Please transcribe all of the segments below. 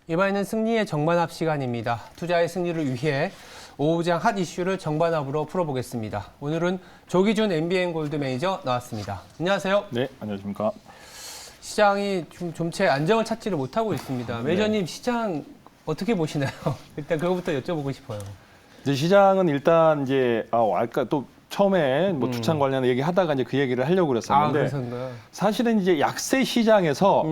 이번에는 승리의 정반합 시간입니다. 투자의 승리를 위해 오후장 핫 이슈를 정반합으로 풀어보겠습니다. 오늘은 조기준 MBN 골드 매니저 나왔습니다. 안녕하세요. 네, 안녕하십니까. 시장이 좀체 안정을 찾지를 못하고 있습니다. 매니저님 시장 어떻게 보시나요? 일단 그거부터 여쭤보고 싶어요. 이제 시장은 일단 이제 아까 또 처음에 뭐 주창 관련 얘기 하다가 이제 그 얘기를 하려고 그랬었는데 그래서인가요? 사실은 이제 약세 시장에서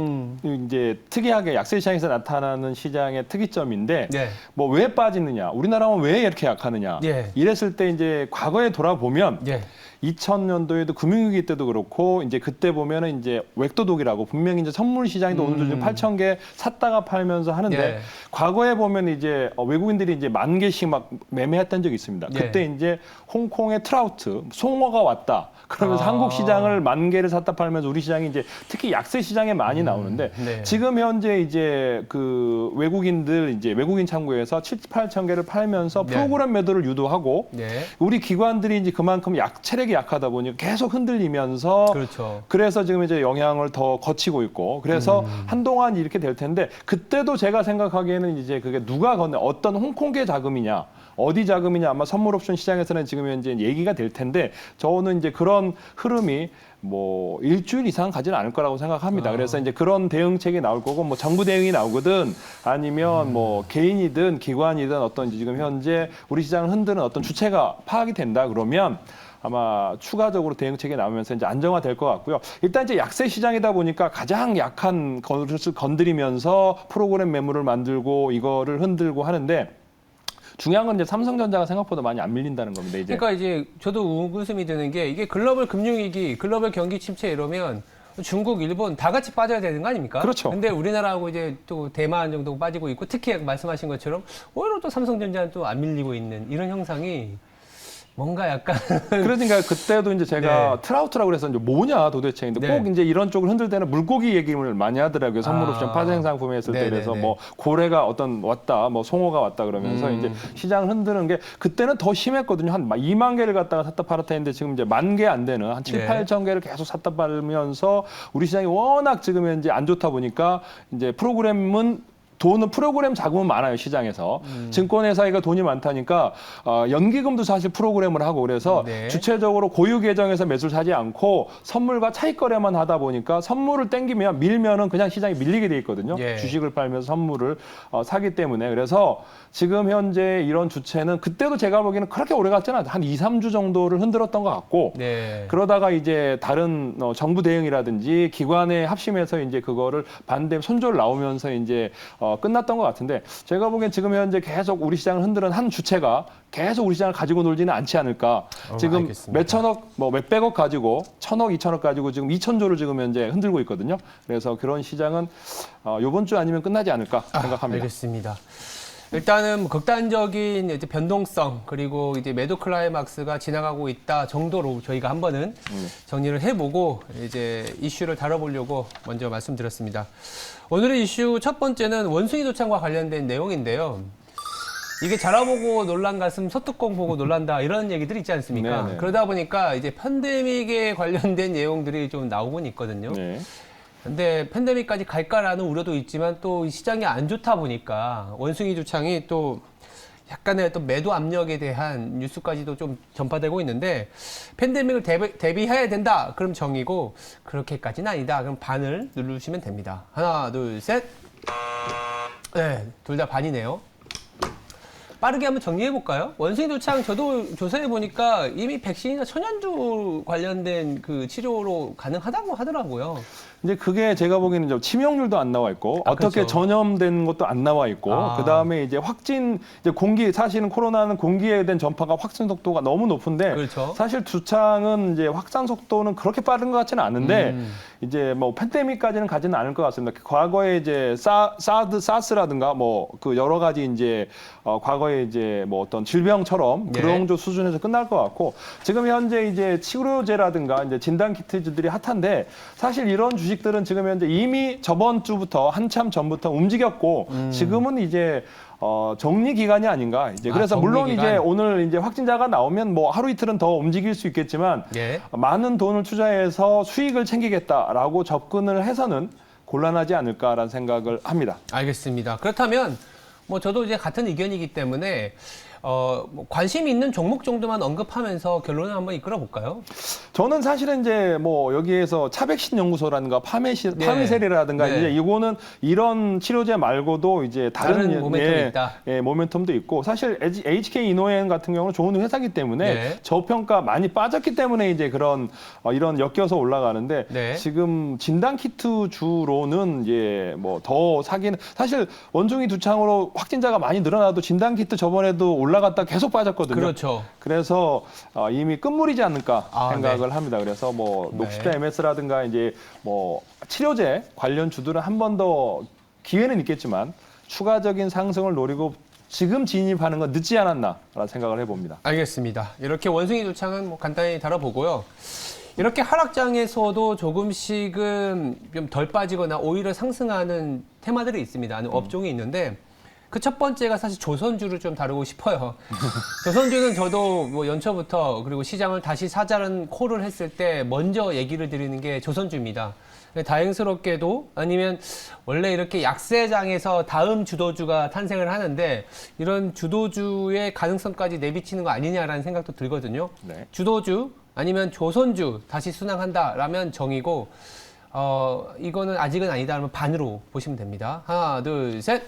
이제 특이하게 약세 시장에서 나타나는 시장의 특이점인데 네. 뭐 왜 빠지느냐, 우리나라는 왜 이렇게 약하느냐 예. 이랬을 때 이제 과거에 돌아보면 예. 2000년도에도 금융위기 때도 그렇고 이제 그때 보면은 이제 웹도독이라고 분명히 이제 선물 시장에도 오늘도 지금 8,000개 샀다가 팔면서 하는데 예. 과거에 보면 이제 외국인들이 이제 10,000개씩 막 매매했던 적이 있습니다. 예. 그때 이제 홍콩의 트라우트, 송어가 왔다. 그러면서 한국 시장을 10,000개를 샀다 팔면서 우리 시장이 이제 특히 약세 시장에 많이 나오는데 네. 지금 현재 이제 그 외국인들 이제 외국인 창구에서 7,000~8,000개를 팔면서 네. 프로그램 매도를 유도하고 네. 우리 기관들이 이제 그만큼 체력이 약하다 보니 계속 흔들리면서 그렇죠. 그래서 지금 이제 영향을 더 거치고 있고 그래서 한동안 이렇게 될 텐데 그때도 제가 생각하기에는 이제 그게 누가 건네 어떤 홍콩계 자금이냐 어디 자금이냐 아마 선물 옵션 시장에서는 지금 현재 얘기가 될 텐데 저는 이제 그런 흐름이 뭐 일주일 이상 가지는 않을 거라고 생각합니다. 그래서 이제 그런 대응책이 나올 거고 뭐 정부 대응이 나오거든 아니면 뭐 개인이든 기관이든 어떤 지금 현재 우리 시장을 흔드는 어떤 주체가 파악이 된다 그러면 아마 추가적으로 대응책이 나오면서 이제 안정화될 것 같고요. 일단 이제 약세 시장이다 보니까 가장 약한 것을 건드리면서 프로그램 매물을 만들고 이거를 흔들고 하는데 중요한 건 이제 삼성전자가 생각보다 많이 안 밀린다는 겁니다. 이제. 그러니까 이제 저도 웃음이 드는 게 이게 글로벌 금융위기, 글로벌 경기 침체 이러면 중국, 일본 다 같이 빠져야 되는 거 아닙니까? 그렇죠. 근데 우리나라하고 이제 또 대만 정도 빠지고 있고 특히 말씀하신 것처럼 오히려 또 삼성전자는 또 안 밀리고 있는 이런 형상이 뭔가 약간 그러니까 그때도 이제 제가 네. 트라우트라고 그래서 이제 뭐냐 도대체 근데 네. 꼭 이제 이런 쪽을 흔들 때는 물고기 얘기를 많이 하더라고요. 선물 옵션 파생 상품에 했을 때 그래서 뭐 고래가 어떤 왔다, 뭐 송어가 왔다 그러면서 이제 시장을 흔드는 게 그때는 더 심했거든요. 한 2만 개를 갖다가 샀다 팔았다 했는데 지금 이제 10,000개 안 되는 한 7~8천 개를 계속 샀다 팔면서 우리 시장이 워낙 지금 현재 안 좋다 보니까 이제 프로그램 자금은 많아요, 시장에서. 증권회사가 돈이 많다니까 연기금도 사실 프로그램을 하고 그래서 주체적으로 고유 계정에서 매수를 사지 않고 선물과 차익 거래만 하다 보니까 선물을 땡기면 밀면은 그냥 시장이 밀리게 돼 있거든요. 주식을 팔면서 선물을 사기 때문에. 그래서 지금 현재 이런 주체는 그때도 제가 보기에는 그렇게 오래 갔지는 않아요. 한 2~3주 정도를 흔들었던 것 같고 그러다가 이제 다른 정부 대응이라든지 기관에 합심해서 이제 그거를 반대 손절 나오면서 이제 끝났던 것 같은데 제가 보기엔 지금 현재 계속 우리 시장을 흔드는 한 주체가 계속 우리 시장을 가지고 놀지는 않지 않을까. 지금 알겠습니다. 몇천억, 뭐 몇백억 가지고 1,000억, 2,000억 가지고 지금 2,000조를 지금 현재 흔들고 있거든요. 그래서 그런 시장은 이번 주 아니면 끝나지 않을까 생각합니다. 알겠습니다. 일단은 뭐 극단적인 이제 변동성 그리고 이제 매도 클라이막스가 지나가고 있다 정도로 저희가 한 번은 정리를 해보고 이제 이슈를 다뤄보려고 먼저 말씀드렸습니다. 오늘의 이슈 첫 번째는 원숭이 도창과 관련된 내용인데요. 이게 자라보고 놀란 가슴 소뚜껑 보고 놀란다 이런 얘기들 있지 않습니까? 네네. 그러다 보니까 이제 팬데믹에 관련된 내용들이 좀 나오곤 있거든요. 네. 근데 팬데믹까지 갈까라는 우려도 있지만 또 시장이 안 좋다 보니까 원숭이 주창이 또 약간의 또 매도 압력에 대한 뉴스까지도 좀 전파되고 있는데 팬데믹을 대비해야 된다. 그럼 정이고 그렇게까지는 아니다. 그럼 반을 누르시면 됩니다. 하나, 둘, 셋. 네, 둘 다 반이네요. 빠르게 한번 정리해 볼까요? 원숭이 도창 저도 조사해 보니까 이미 백신이나 천연두 관련된 그 치료로 가능하다고 하더라고요. 이제 그게 제가 보기에는 좀 치명률도 안 나와 있고 어떻게 그렇죠. 전염된 것도 안 나와 있고 그다음에 이제 공기 사실은 코로나는 공기에 대한 전파가 확산 속도가 너무 높은데 그렇죠. 사실 두창은 이제 확산 속도는 그렇게 빠른 것 같지는 않은데 이제 뭐 팬데믹까지는 가지는 않을 것 같습니다. 과거에 이제 사스라든가 뭐 그 여러 가지 이제 과거에 이제 뭐 어떤 질병처럼 그런 정도 수준에서 끝날 것 같고 지금 현재 이제 치료제라든가 이제 진단 키트들이 핫한데 사실 이런 주식들은 지금 현재 이미 저번 주부터 한참 전부터 움직였고 지금은 이제 정리 기간이 아닌가 이제 그래서 물론 기간. 이제 오늘 이제 확진자가 나오면 뭐 하루 이틀은 더 움직일 수 있겠지만 많은 돈을 투자해서 수익을 챙기겠다라고 접근을 해서는 곤란하지 않을까라는 생각을 합니다. 알겠습니다. 그렇다면 뭐 저도 이제 같은 의견이기 때문에 뭐 관심 있는 종목 정도만 언급하면서 결론을 한번 이끌어 볼까요? 저는 사실은 이제 뭐 여기에서 차백신 연구소라든가 파메셀이라든가 네. 이제 이거는 이런 치료제 말고도 이제 다른 모멘텀이 있다. 모멘텀도 있고 사실 HK 이노엔 같은 경우는 좋은 회사기 때문에 네. 저평가 많이 빠졌기 때문에 이제 그런 이런 엮여서 올라가는데 네. 지금 진단 키트 주로는 이제 뭐 더 사기는 사실 원숭이 두창으로 확진자가 많이 늘어나도 진단 키트 저번에도 올라갔다 계속 빠졌거든요. 그렇죠. 그래서 이미 끝물이지 않을까 생각을 네. 합니다. 그래서 뭐 네. 녹십자 MS라든가 이제 뭐 치료제 관련 주들은 한 번 더 기회는 있겠지만 추가적인 상승을 노리고 지금 진입하는 건 늦지 않았나라는 생각을 해봅니다. 알겠습니다. 이렇게 원숭이 두창은 뭐 간단히 다뤄보고요. 이렇게 하락장에서도 조금씩은 좀 덜 빠지거나 오히려 상승하는 테마들이 있습니다. 업종이 있는데 그 첫 번째가 사실 조선주를 좀 다루고 싶어요. 조선주는 저도 뭐 연초부터 그리고 시장을 다시 사자는 콜을 했을 때 먼저 얘기를 드리는 게 조선주입니다. 다행스럽게도 아니면 원래 이렇게 약세장에서 다음 주도주가 탄생을 하는데 이런 주도주의 가능성까지 내비치는 거 아니냐라는 생각도 들거든요. 네. 주도주 아니면 조선주 다시 순항한다라면 정이고 이거는 아직은 아니다 하면 반으로 보시면 됩니다. 하나, 둘, 셋.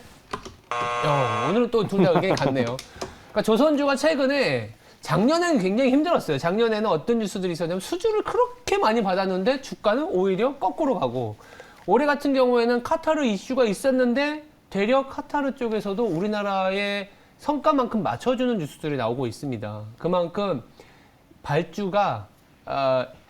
오늘은 또 둘 다 의견이 같네요. 그러니까 조선주가 최근에 작년에는 굉장히 힘들었어요. 작년에는 어떤 뉴스들이 있었냐면 수주를 그렇게 많이 받았는데 주가는 오히려 거꾸로 가고 올해 같은 경우에는 카타르 이슈가 있었는데 되려 카타르 쪽에서도 우리나라의 성과만큼 맞춰주는 뉴스들이 나오고 있습니다. 그만큼 발주가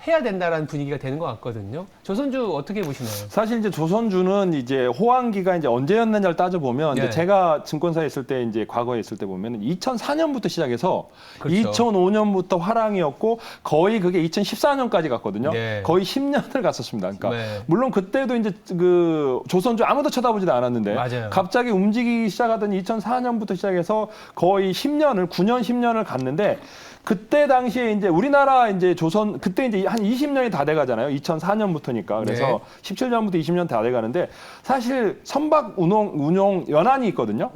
해야 된다라는 분위기가 되는 것 같거든요. 조선주 어떻게 보시나요? 사실 이제 조선주는 이제 호황기가 이제 언제였느냐를 따져보면 네. 이제 제가 증권사에 있을 때 이제 과거에 있을 때 보면 2004년부터 시작해서 그렇죠. 2005년부터 화랑이었고 거의 그게 2014년까지 갔거든요. 네. 거의 10년을 갔었습니다. 그러니까 네. 물론 그때도 이제 그 조선주 아무도 쳐다보지도 않았는데 맞아요. 갑자기 움직이기 시작하던 2004년부터 시작해서 거의 10년을 9년 10년을 갔는데 그때 당시에 이제 우리나라 이제 조선 그때 이제 한 20년이 다 돼가잖아요. 2004년부터니까 그래서 네. 17년부터 20년 다 돼가는데 사실 선박 운용 연한이 있거든요.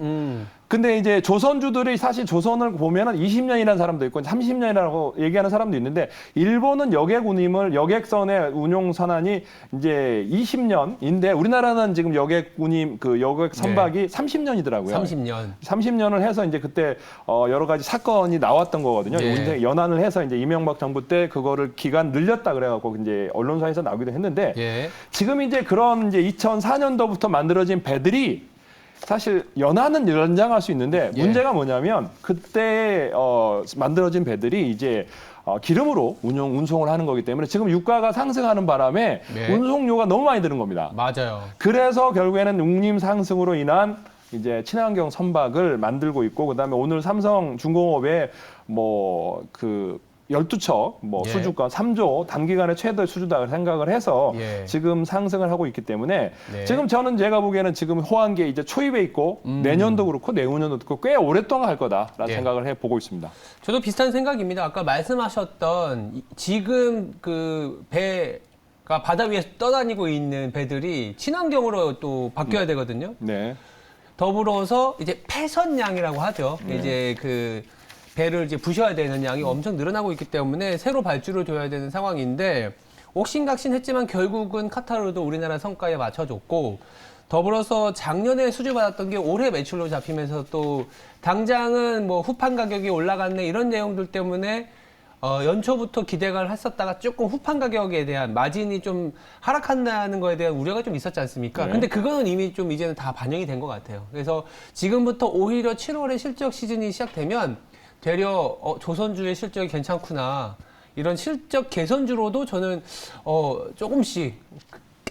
근데 이제 조선주들이 사실 조선을 보면은 20년이라는 사람도 있고 30년이라고 얘기하는 사람도 있는데 일본은 여객 운임을 여객선의 운용 선안이 이제 20년인데 우리나라는 지금 여객 운임 그 여객 선박이 30년이더라고요. 30년. 30년을 해서 이제 그때 여러 가지 사건이 나왔던 거거든요. 예. 연한을 해서 이제 이명박 정부 때 그거를 기간 늘렸다 그래갖고 이제 언론사에서 나오기도 했는데 예. 지금 이제 그런 이제 2004년도부터 만들어진 배들이 사실 연한은 연장할 수 있는데 예. 문제가 뭐냐면 그때 만들어진 배들이 이제 기름으로 운송을 하는 거기 때문에 지금 유가가 상승하는 바람에 네. 운송료가 너무 많이 드는 겁니다. 맞아요. 그래서 결국에는 운임 상승으로 인한 이제 친환경 선박을 만들고 있고 그다음에 오늘 삼성중공업에 뭐 그 12척 뭐 예. 수주가 3조 단기간에 최대 수주다 생각을 해서 예. 지금 상승을 하고 있기 때문에 네. 지금 저는 제가 보기에는 지금 호황기에 이제 초입에 있고 내년도 그렇고 내후년도 그렇고 꽤 오랫동안 할 거다라는 예. 생각을 해 보고 있습니다. 저도 비슷한 생각입니다. 아까 말씀하셨던 지금 그 배가 바다 위에서 떠다니고 있는 배들이 친환경으로 또 바뀌어야 되거든요. 네. 더불어서 이제 폐선량이라고 하죠. 이제 그 배를 이제 부셔야 되는 양이 엄청 늘어나고 있기 때문에 새로 발주를 줘야 되는 상황인데 옥신각신했지만 결국은 카타르도 우리나라 성과에 맞춰줬고 더불어서 작년에 수주받았던 게 올해 매출로 잡히면서 또 당장은 뭐 후판 가격이 올라갔네 이런 내용들 때문에 연초부터 기대를 했었다가 조금 후판 가격에 대한 마진이 좀 하락한다는 거에 대한 우려가 좀 있었지 않습니까? 네. 근데 그거는 이미 좀 이제는 다 반영이 된 것 같아요. 그래서 지금부터 오히려 7월에 실적 시즌이 시작되면 되려 조선주의 실적이 괜찮구나. 이런 실적 개선주로도 저는 조금씩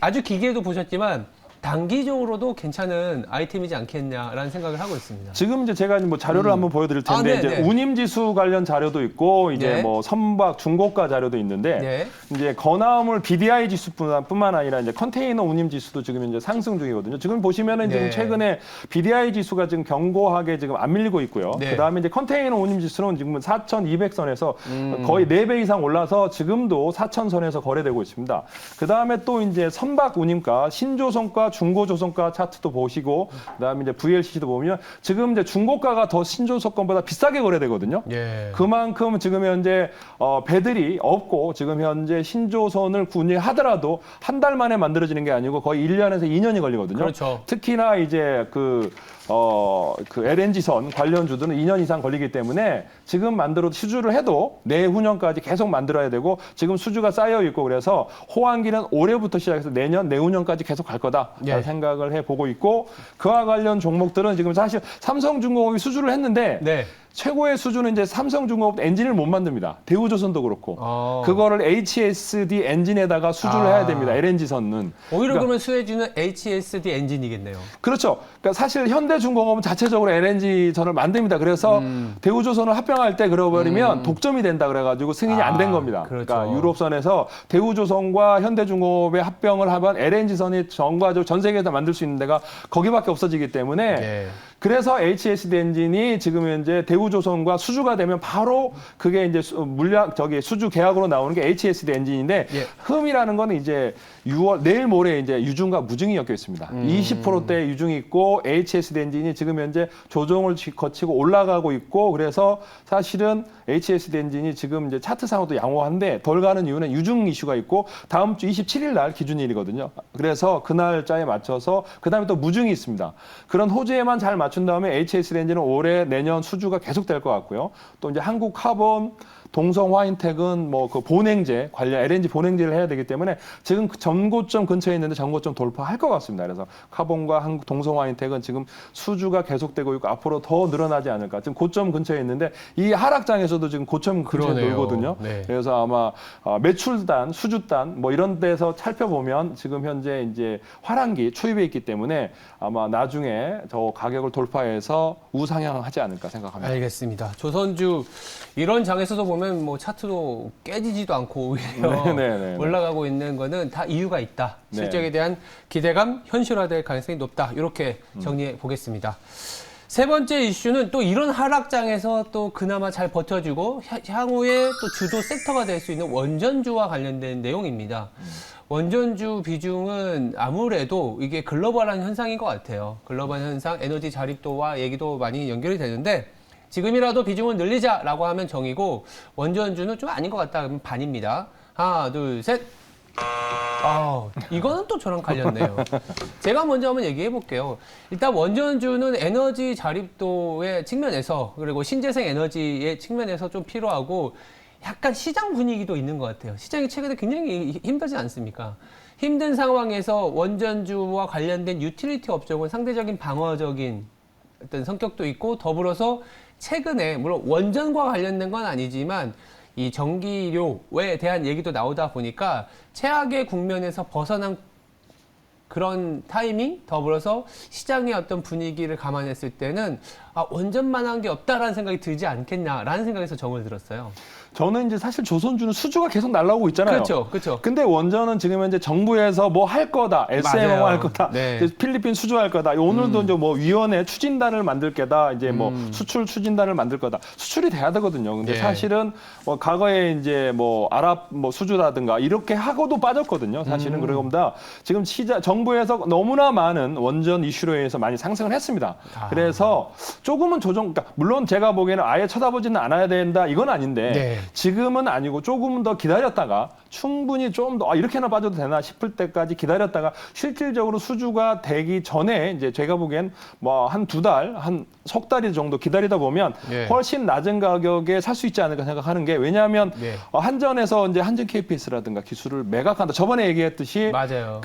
아주 기계도 보셨지만 단기적으로도 괜찮은 아이템이지 않겠냐라는 생각을 하고 있습니다. 지금 이제 제가 뭐 자료를 한번 보여드릴 텐데 이제 운임지수 관련 자료도 있고 이제 네. 뭐 선박 중고가 자료도 있는데 네. 이제 건화물 BDI 지수뿐만 아니라 이제 컨테이너 운임지수도 지금 이제 상승 중이거든요. 지금 보시면은 네. 지금 최근에 BDI 지수가 지금 견고하게 지금 안 밀리고 있고요. 네. 그다음에 이제 컨테이너 운임지수는 지금 4,200선에서 거의 4배 이상 올라서 지금도 4,000선에서 거래되고 있습니다. 그다음에 또 이제 선박 운임가 신조선가 중고조선가 차트도 보시고 그다음에 이제 VLCC도 보면 지금 이제 중고가가 더 신조선가보다 비싸게 거래되거든요. 예. 그만큼 지금 현재 배들이 없고 지금 현재 신조선을 운행하더라도 한 달 만에 만들어지는 게 아니고 거의 1년에서 2년이 걸리거든요. 그렇죠. 특히나 이제 그 LNG선 관련주들은 2년 이상 걸리기 때문에 지금 만들어도 수주를 해도 내후년까지 계속 만들어야 되고 지금 수주가 쌓여 있고 그래서 호황기는 올해부터 시작해서 내년, 내후년까지 계속 갈 거다라는 예. 생각을 해보고 있고 그와 관련 종목들은 지금 사실 삼성중공업이 수주를 했는데 네. 최고의 수준은 이제 삼성중공업 엔진을 못 만듭니다. 대우조선도 그렇고 그거를 HSD 엔진에다가 수주를 해야 됩니다. LNG선은. 오히려 그러면 수혜주는 HSD 엔진이겠네요. 그렇죠. 그러니까 사실 현대중공업은 자체적으로 LNG선을 만듭니다. 그래서 대우조선을 합병할 때 그러버리면 독점이 된다 그래가지고 승인이 안 된 겁니다. 그렇죠. 그러니까 유럽선에서 대우조선과 현대중공업의 합병을 하면 LNG선이 전과적으로 전 세계에서 만들 수 있는 데가 거기밖에 없어지기 때문에 예. 그래서 HSD 엔진이 지금 현재 대우조선과 수주가 되면 바로 그게 이제 수주 계약으로 나오는 게 HSD 엔진인데 예. 흠이라는 거는 이제 6월 내일 모레 이제 유중과 무중이 엮여 있습니다. 20%대 유중이 있고 HSD 엔진이 지금 현재 조정을 거치고 올라가고 있고 그래서 사실은 HSD 엔진이 지금 이제 차트상으로도 양호한데 덜 가는 이유는 유중 이슈가 있고 다음 주 27일 날 기준일이거든요. 그래서 그 날짜에 맞춰서 그다음에 또 무중이 있습니다. 그런 호재에만 잘 맞춘 다음에 HSD 엔진은 올해 내년 수주가 계속될 것 같고요. 또 이제 한국 카본 동성 화인텍은 뭐 그 본행제 관련 LNG 본행제를 해야 되기 때문에 지금 전고점 근처에 있는데 전고점 돌파할 것 같습니다. 그래서 카본과 한국 동성 화인텍은 지금 수주가 계속되고 있고 앞으로 더 늘어나지 않을까. 지금 고점 근처에 있는데 이 하락장에서도 지금 고점 근처에 그러네요. 놀거든요. 네. 그래서 아마 매출단, 수주단 뭐 이런 데서 살펴보면 지금 현재 이제 화랑기 초입에 있기 때문에 아마 나중에 저 가격을 돌파해서 우상향하지 않을까 생각합니다. 알겠습니다. 조선주 이런 장에서도 보면 뭐 차트도 깨지지도 않고 오히려 네네네. 올라가고 있는 거는 다 이유가 있다. 네. 실적에 대한 기대감 현실화될 가능성이 높다. 이렇게 정리해 보겠습니다. 세 번째 이슈는 또 이런 하락장에서 또 그나마 잘 버텨주고 향후에 또 주도 섹터가 될 수 있는 원전주와 관련된 내용입니다. 원전주 비중은 아무래도 이게 글로벌한 현상인 것 같아요. 글로벌 현상, 에너지 자립도와 얘기도 많이 연결이 되는데 지금이라도 비중을 늘리자라고 하면 정이고 원전주는 좀 아닌 것 같다 그러면 반입니다. 하나, 둘, 셋. 이거는 또 저랑 갈렸네요. 제가 먼저 한번 얘기해 볼게요. 일단 원전주는 에너지 자립도의 측면에서 그리고 신재생 에너지의 측면에서 좀 필요하고 약간 시장 분위기도 있는 것 같아요. 시장이 최근에 굉장히 힘들지 않습니까? 힘든 상황에서 원전주와 관련된 유틸리티 업종은 상대적인 방어적인 어떤 성격도 있고 더불어서 최근에 물론 원전과 관련된 건 아니지만 이 전기료에 대한 얘기도 나오다 보니까 최악의 국면에서 벗어난 그런 타이밍 더불어서 시장의 어떤 분위기를 감안했을 때는 원전만한 게 없다라는 생각이 들지 않겠냐라는 생각에서 정을 들었어요. 저는 이제 사실 조선주는 수주가 계속 날라오고 있잖아요. 그렇죠, 그렇죠. 근데 원전은 지금 현재 정부에서 뭐 할 거다, SMO 할 거다, 네. 필리핀 수주할 거다. 오늘도 이제 뭐 위원회 추진단을 만들 게다, 이제 뭐 수출 추진단을 만들 거다. 수출이 돼야 되거든요. 근데 예. 사실은 뭐 과거에 이제 뭐 아랍 뭐 수주라든가 이렇게 하고도 빠졌거든요. 사실은 그러고보다 지금 정부에서 너무나 많은 원전 이슈로 인해서 많이 상승을 했습니다. 그래서 조금은 그러니까 물론 제가 보기에는 아예 쳐다보지는 않아야 된다 이건 아닌데. 네. 지금은 아니고 조금 더 기다렸다가 충분히 좀 더 이렇게나 빠져도 되나 싶을 때까지 기다렸다가 실질적으로 수주가 되기 전에 이제 제가 보기엔 뭐 한 2달, 한 석 달 정도 기다리다 보면 예. 훨씬 낮은 가격에 살 수 있지 않을까 생각하는 게 왜냐하면 예. 한전에서 이제 한전 KPS라든가 기술을 매각한다. 저번에 얘기했듯이 맞아요.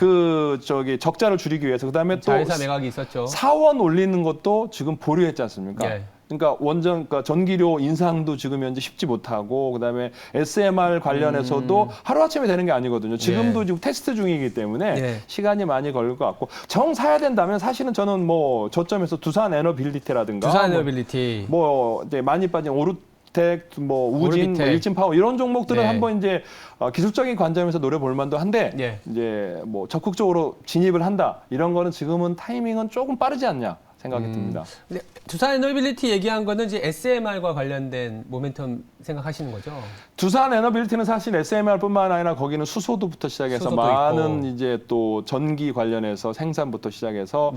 적자를 줄이기 위해서 그다음에 또 자회사 매각이 있었죠. 사원 올리는 것도 지금 보류했지 않습니까? 예. 그러니까 그러니까 전기료 인상도 지금 현재 쉽지 못하고 그다음에 SMR 관련해서도 하루아침에 되는 게 아니거든요. 지금도 지금 테스트 중이기 때문에 시간이 많이 걸릴 것 같고 정 사야 된다면 사실은 저는 뭐 저점에서 두산 에너빌리티라든가 두산 에너빌리티 뭐 이제 많이 빠진 오르텍, 뭐 우진, 뭐 오르비텍. 일진파워 이런 종목들은 한번 이제 기술적인 관점에서 노려볼 만도 한데 이제 뭐 적극적으로 진입을 한다 이런 거는 지금은 타이밍은 조금 빠르지 않냐 생각이 듭니다. 근데 두산 에너빌리티 얘기한 거는 이제 SMR과 관련된 모멘텀 생각하시는 거죠? 두산 에너빌리티는 사실 SMR뿐만 아니라 거기는 수소도부터 시작해서 수소도 많은 있고. 이제 또 전기 관련해서 생산부터 시작해서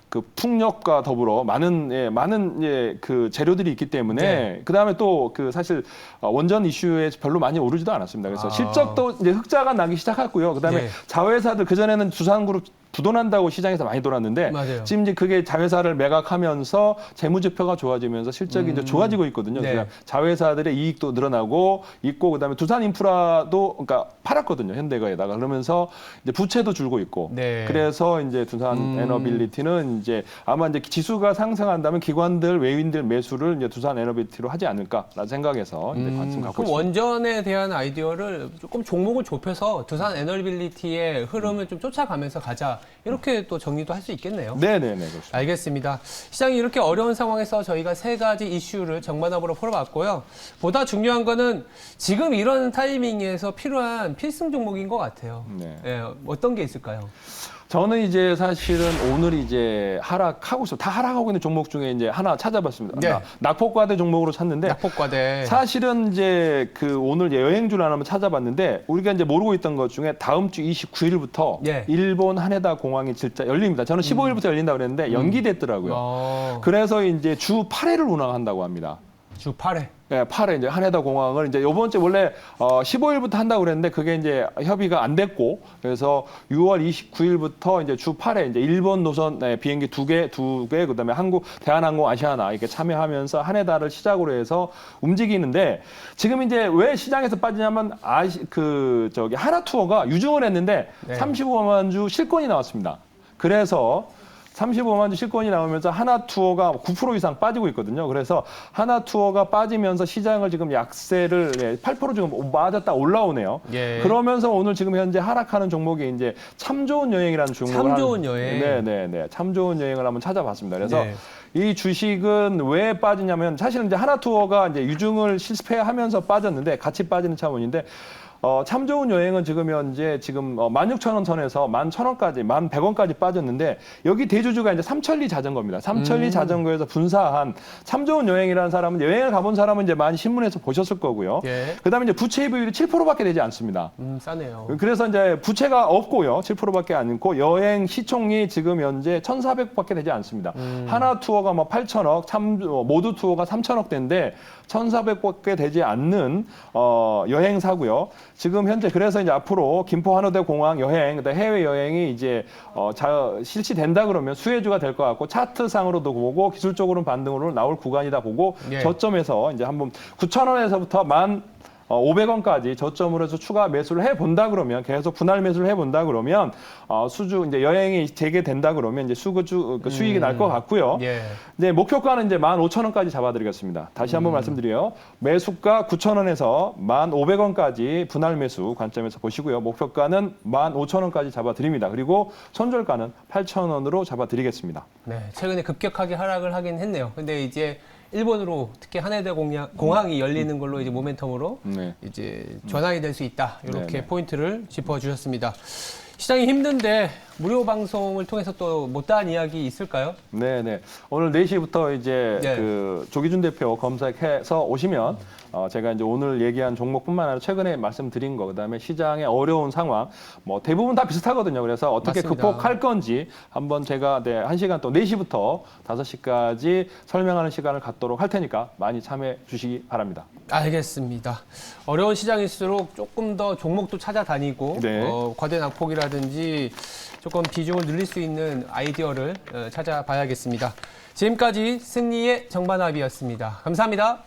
그 풍력과 더불어 많은 그 재료들이 있기 때문에 그다음에 또 그 사실 원전 이슈에 별로 많이 오르지도 않았습니다. 그래서 실적도 이제 흑자가 나기 시작했고요. 그다음에 자회사들 그전에는 두산그룹 부도난다고 시장에서 많이 돌았는데 지금 이제 그게 자회사를 매각하면서 재무제표가 좋아지면서 실적이 이제 좋아지고 있거든요. 그러니까 자회사들의 이익도 늘어나고 있고 그다음에 두산인프라도 그러니까 팔았거든요. 현대가에다가 그러면서 이제 부채도 줄고 있고 그래서 이제 두산 에너빌리티는 이제 아마 이제 지수가 상승한다면 기관들 외인들 매수를 이제 두산 에너빌리티로 하지 않을까라는 생각에서 이제 관심 갖고 있습니다. 원전에 대한 아이디어를 조금 종목을 좁혀서 두산 에너빌리티의 흐름을 좀 쫓아가면서 가자. 이렇게 또 정리도 할 수 있겠네요. 네네네. 그렇습니다. 알겠습니다. 시장이 이렇게 어려운 상황에서 저희가 세 가지 이슈를 정반합으로 풀어봤고요. 보다 중요한 거는 지금 이런 타이밍에서 필요한 필승 종목인 것 같아요. 어떤 게 있을까요? 저는 이제 사실은 오늘 이제 하락하고 있어. 다 하락하고 있는 종목 중에 이제 하나 찾아봤습니다. 낙폭과대 종목으로 찾는데. 낙폭과대. 사실은 이제 그 오늘 여행주를 하나 한번 찾아봤는데 우리가 이제 모르고 있던 것 중에 다음 주 29일부터 일본 하네다 공항이 진짜 열립니다. 저는 15일부터 열린다고 그랬는데 연기됐더라고요. 그래서 이제 주 8회를 운항한다고 합니다. 주 8회. 네, 8회 이제 하네다 공항을 이제 요번 주에 원래 15일부터 한다고 그랬는데 그게 이제 협의가 안 됐고 그래서 6월 29일부터 이제 주 8회 이제 일본 노선 비행기 두 개 그다음에 대한항공 아시아나 이렇게 참여하면서 하네다를 시작으로 해서 움직이는데 지금 이제 왜 시장에서 빠지냐면 하나투어가 유증을 했는데 35만 주 실권이 나왔습니다. 그래서 35만 주 실권이 나오면서 하나투어가 9% 이상 빠지고 있거든요. 그래서 하나투어가 빠지면서 시장을 지금 약세를 8% 지금 맞았다 올라오네요. 그러면서 오늘 지금 현재 하락하는 종목이 이제 참 좋은 여행이라는 종목을 참 좋은 여행. 참 좋은 여행을 한번 찾아봤습니다. 그래서 이 주식은 왜 빠지냐면 사실은 이제 하나투어가 이제 유증을 실패하면서 빠졌는데 같이 빠지는 차원인데 참 좋은 여행은 지금 현재 16,000원 선에서 11,000원까지, 1,100원까지 빠졌는데 여기 대주주가 이제 삼천리 자전거입니다. 삼천리 자전거에서 분사한 참 좋은 여행이라는 사람은 여행을 가본 사람은 이제 많이 신문에서 보셨을 거고요. 그다음에 이제 부채 비율이 7%밖에 되지 않습니다. 싸네요. 그래서 이제 부채가 없고요. 7%밖에 않고 여행 시총이 지금 현재 1,400밖에 되지 않습니다. 하나 투어가 뭐 8,000억, 모두 투어가 3,000억대인데 1,400밖에 되지 않는 여행사고요. 지금 현재 그래서 이제 앞으로 김포 한호대 공항 여행, 그다음에 해외 여행이 이제 실시된다 그러면 수혜주가 될 것 같고 차트상으로도 보고 기술적으로는 반등으로 나올 구간이다 보고 저점에서 이제 한번 9,000원에서부터 500원까지 저점으로 해서 추가 매수를 해본다 그러면 계속 분할 매수를 해본다 그러면 이제 여행이 재개된다 그러면 이제 수익이 날 것 같고요. 이제 목표가는 이제 15,000원까지 잡아드리겠습니다. 다시 한번 말씀드려요. 매수가 9,000원에서 1,500원까지 분할 매수 관점에서 보시고요. 목표가는 15,000원까지 잡아드립니다. 그리고 손절가는 8,000원으로 잡아드리겠습니다. 최근에 급격하게 하락을 하긴 했네요. 근데 이제 일본으로 특히 하네다 공항이 열리는 걸로 이제 모멘텀으로 이제 전환이 될 수 있다. 이렇게 포인트를 짚어주셨습니다. 시장이 힘든데 무료 방송을 통해서 또 못다한 이야기 있을까요? 오늘 4시부터 이제 그 조기준 대표 검색해서 오시면 제가 이제 오늘 얘기한 종목뿐만 아니라 최근에 말씀드린 거 그다음에 시장의 어려운 상황 뭐 대부분 다 비슷하거든요. 그래서 어떻게 극복할 건지 한번 제가 1시간 또 4시부터 5시까지 설명하는 시간을 갖도록 할 테니까 많이 참여해 주시기 바랍니다. 알겠습니다. 어려운 시장일수록 조금 더 종목도 찾아다니고 과대 낙폭이라든지 조금 비중을 늘릴 수 있는 아이디어를 찾아봐야겠습니다. 지금까지 승리의 정반합이었습니다. 감사합니다.